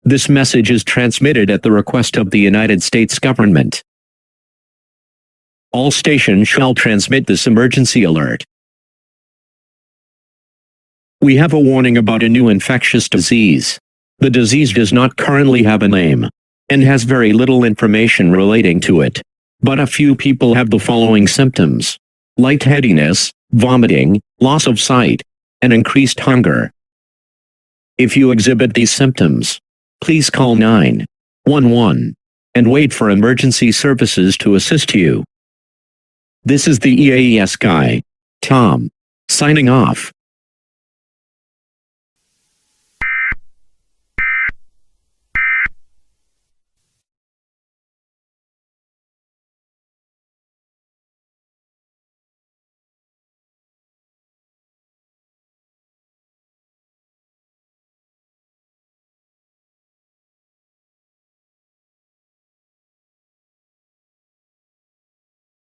This message is transmitted at the request of the United States government. All stations shall transmit this emergency alert. We have a warning about a new infectious disease. The disease does not currently have a name, and has very little information relating to it. But a few people have the following symptoms: lightheadedness, vomiting, loss of sight, and increased hunger. If you exhibit these symptoms, please call 911 and wait for emergency services to assist you. This is the EAS guy, Tom, signing off.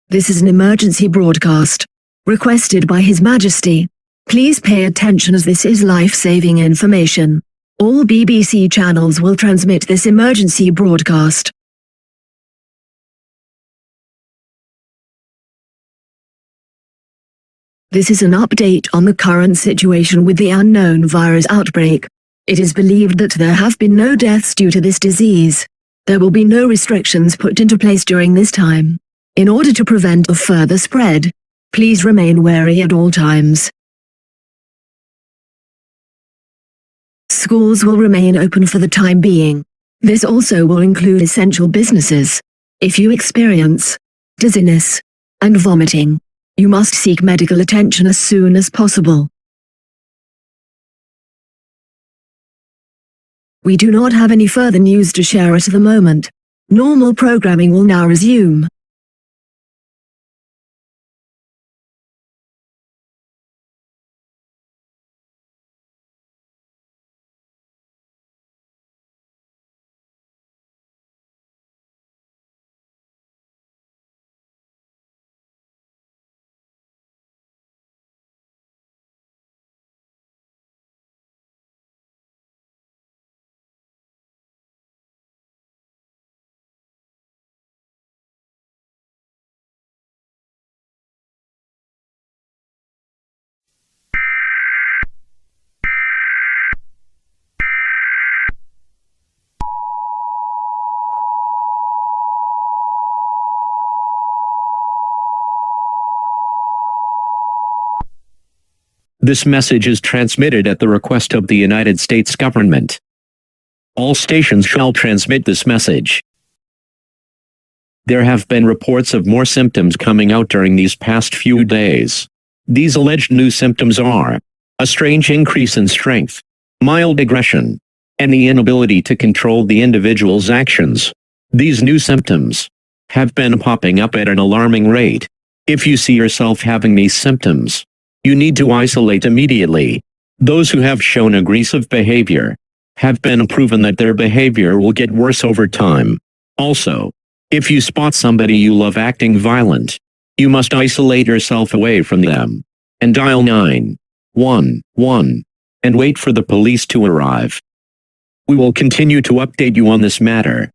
This is an emergency broadcast, requested by His Majesty. Please pay attention as this is life-saving information. All BBC channels will transmit this emergency broadcast. This is an update on the current situation with the unknown virus outbreak. It is believed that there have been no deaths due to this disease. There will be no restrictions put into place during this time. In order to prevent a further spread, please remain wary at all times. Schools will remain open for the time being. This also will include essential businesses. If you experience dizziness and vomiting, you must seek medical attention as soon as possible. We do not have any further news to share at the moment. Normal programming will now resume. This message is transmitted at the request of the United States government. All stations shall transmit this message. There have been reports of more symptoms coming out during these past few days. These alleged new symptoms are a strange increase in strength, mild aggression, and the inability to control the individual's actions. These new symptoms have been popping up at an alarming rate. If you see yourself having these symptoms, you need to isolate immediately. Those who have shown aggressive behavior have been proven that their behavior will get worse over time. Also, if you spot somebody you love acting violent, you must isolate yourself away from them and dial 911 and wait for the police to arrive. We will continue to update you on this matter.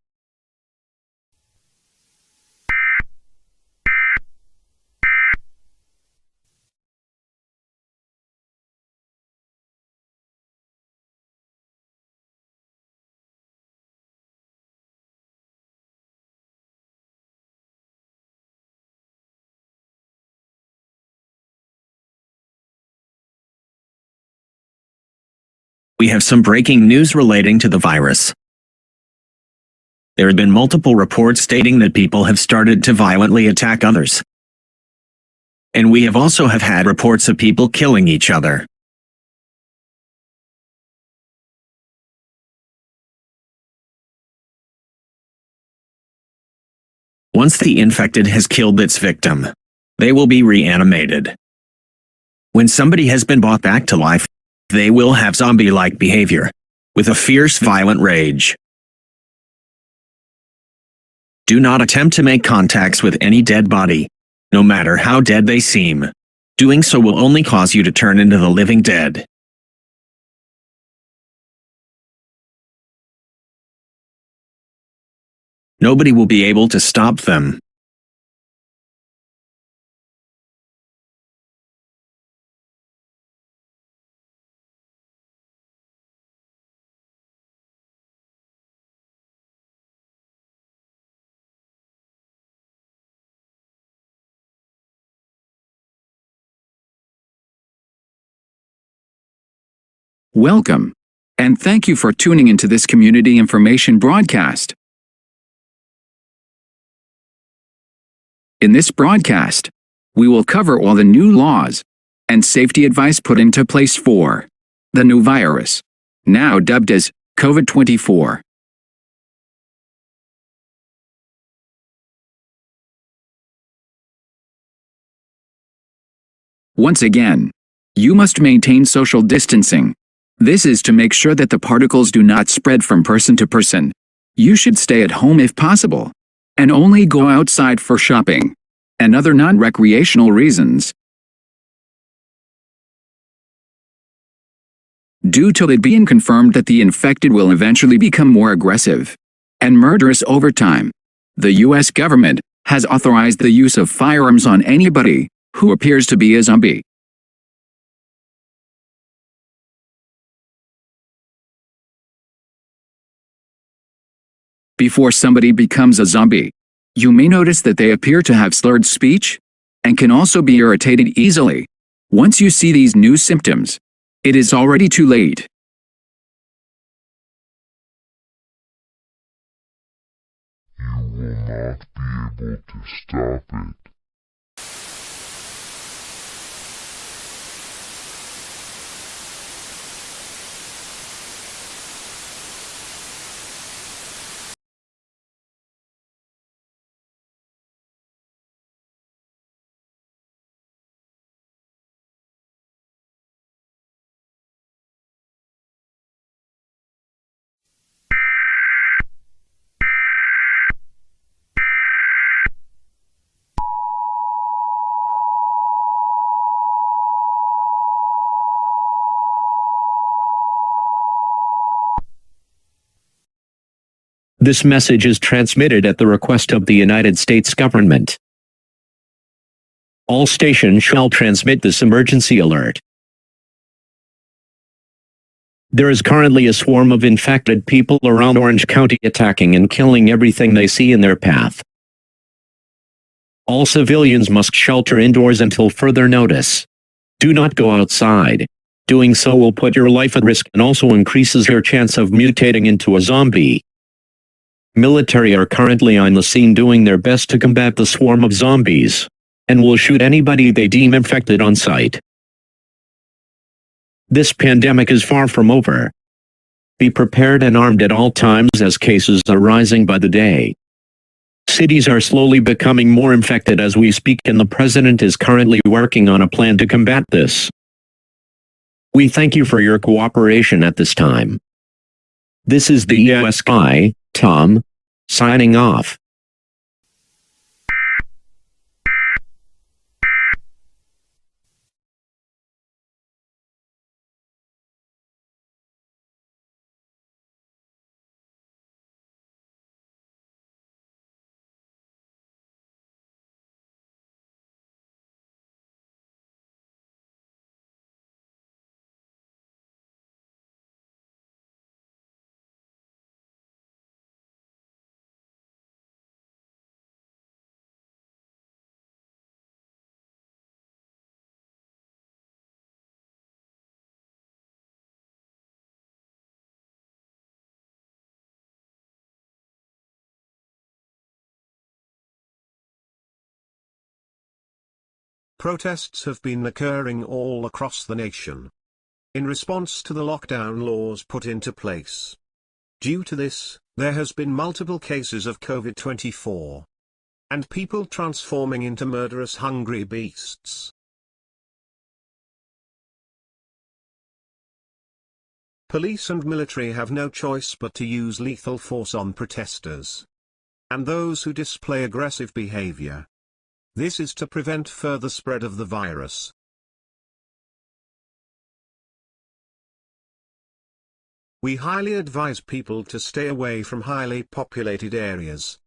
We have some breaking news relating to the virus. There have been multiple reports stating that people have started to violently attack others. And we have also had reports of people killing each other. Once the infected has killed its victim, they will be reanimated. When somebody has been brought back to life, they will have zombie-like behavior, with a fierce, violent rage. Do not attempt to make contacts with any dead body, no matter how dead they seem. Doing so will only cause you to turn into the living dead. Nobody will be able to stop them. Welcome, and thank you for tuning into this community information broadcast. In this broadcast, we will cover all the new laws and safety advice put into place for the new virus, now dubbed as COVID-24. Once again, you must maintain social distancing. This is to make sure that the particles do not spread from person to person. You should stay at home if possible, and only go outside for shopping and other non-recreational reasons. Due to it being confirmed that the infected will eventually become more aggressive and murderous over time, the U.S. government has authorized the use of firearms on anybody who appears to be a zombie. Before somebody becomes a zombie, you may notice that they appear to have slurred speech and can also be irritated easily. Once you see these new symptoms, it is already too late. You will not be able to stop it. This message is transmitted at the request of the United States government. All stations shall transmit this emergency alert. There is currently a swarm of infected people around Orange County attacking and killing everything they see in their path. All civilians must shelter indoors until further notice. Do not go outside. Doing so will put your life at risk and also increases your chance of mutating into a zombie. Military are currently on the scene doing their best to combat the swarm of zombies, and will shoot anybody they deem infected on sight. This pandemic is far from over. Be prepared and armed at all times as cases are rising by the day. Cities are slowly becoming more infected as we speak, and the president is currently working on a plan to combat this. We thank you for your cooperation at this time. This is the EAS guy, Tom, signing off. Protests have been occurring all across the nation in response to the lockdown laws put into place. Due to this, there has been multiple cases of COVID-24, and people transforming into murderous hungry beasts. Police and military have no choice but to use lethal force on protesters and those who display aggressive behavior. This is to prevent further spread of the virus. We highly advise people to stay away from highly populated areas,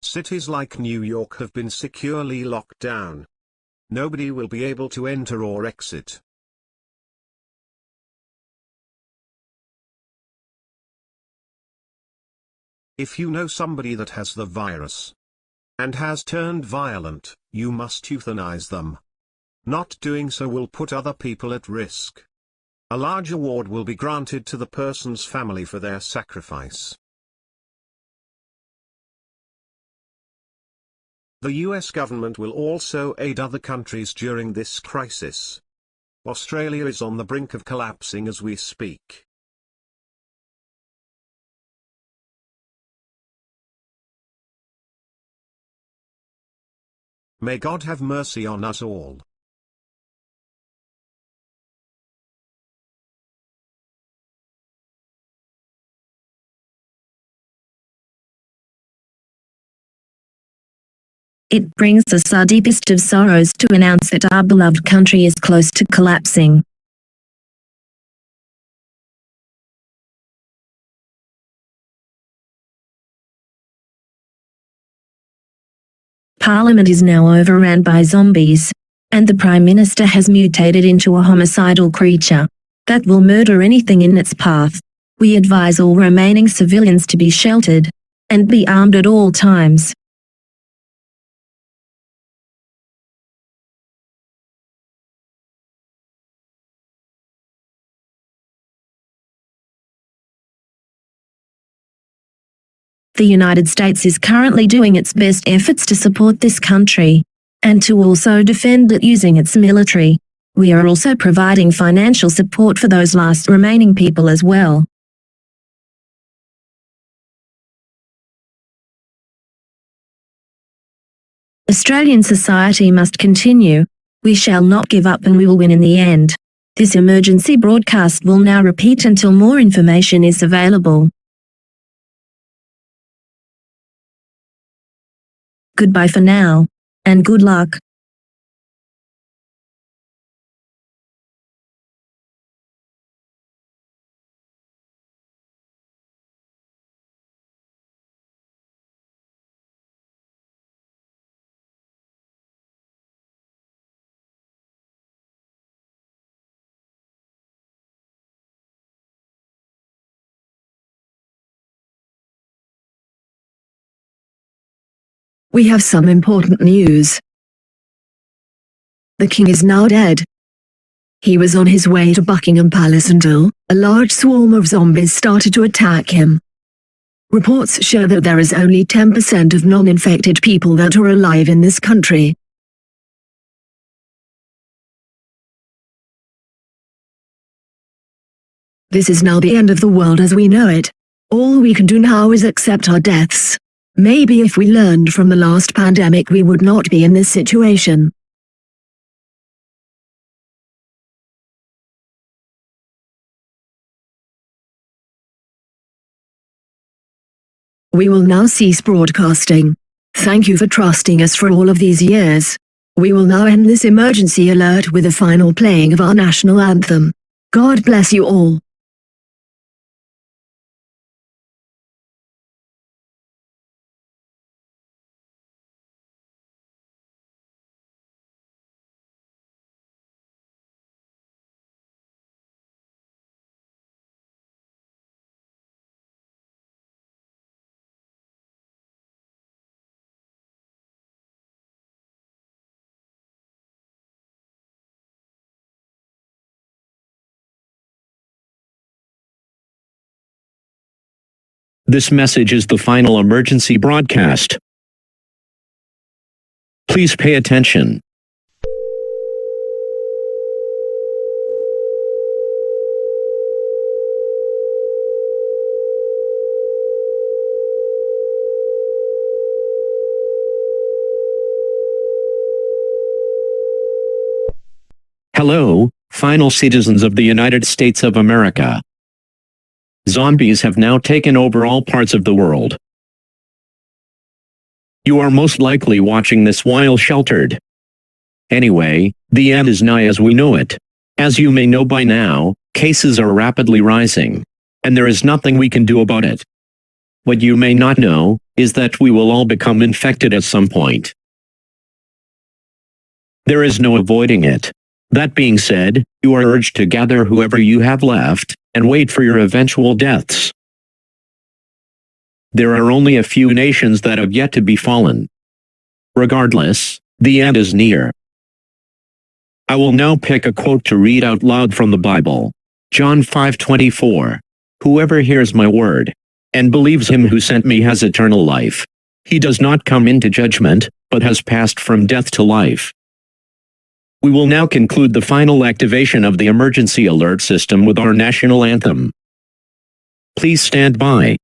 Cities like New York have been securely locked down. Nobody will be able to enter or exit. If you know somebody that has the virus and has turned violent, you must euthanize them. Not doing so will put other people at risk. A large award will be granted to the person's family for their sacrifice. The US government will also aid other countries during this crisis. Australia is on the brink of collapsing as we speak. May God have mercy on us all. It brings us our deepest of sorrows to announce that our beloved country is close to collapsing. Parliament is now overrun by zombies, and the Prime Minister has mutated into a homicidal creature that will murder anything in its path. We advise all remaining civilians to be sheltered and be armed at all times. The United States is currently doing its best efforts to support this country, and to also defend it using its military. We are also providing financial support for those last remaining people as well. Australian society must continue. We shall not give up and we will win in the end. This emergency broadcast will now repeat until more information is available. Goodbye for now, and good luck. We have some important news. The king is now dead. He was on his way to Buckingham Palace until a large swarm of zombies started to attack him. Reports show that there is only 10% of non-infected people that are alive in this country. This is now the end of the world as we know it. All we can do now is accept our deaths. Maybe if we learned from the last pandemic we would not be in this situation. We will now cease broadcasting. Thank you for trusting us for all of these years. We will now end this emergency alert with a final playing of our national anthem. God bless you all. This message is the final emergency broadcast. Please pay attention. Hello, final citizens of the United States of America. Zombies have now taken over all parts of the world. You are most likely watching this while sheltered. Anyway, the end is nigh as we know it. As you may know by now, cases are rapidly rising, and there is nothing we can do about it. What you may not know is that we will all become infected at some point. There is no avoiding it. That being said, you are urged to gather whoever you have left and wait for your eventual deaths. There are only a few nations that have yet to be fallen. Regardless, the end is near. I will now pick a quote to read out loud from the Bible. John 5:24. Whoever hears my word and believes him who sent me has eternal life. He does not come into judgment, but has passed from death to life. We will now conclude the final activation of the emergency alert system with our national anthem. Please stand by.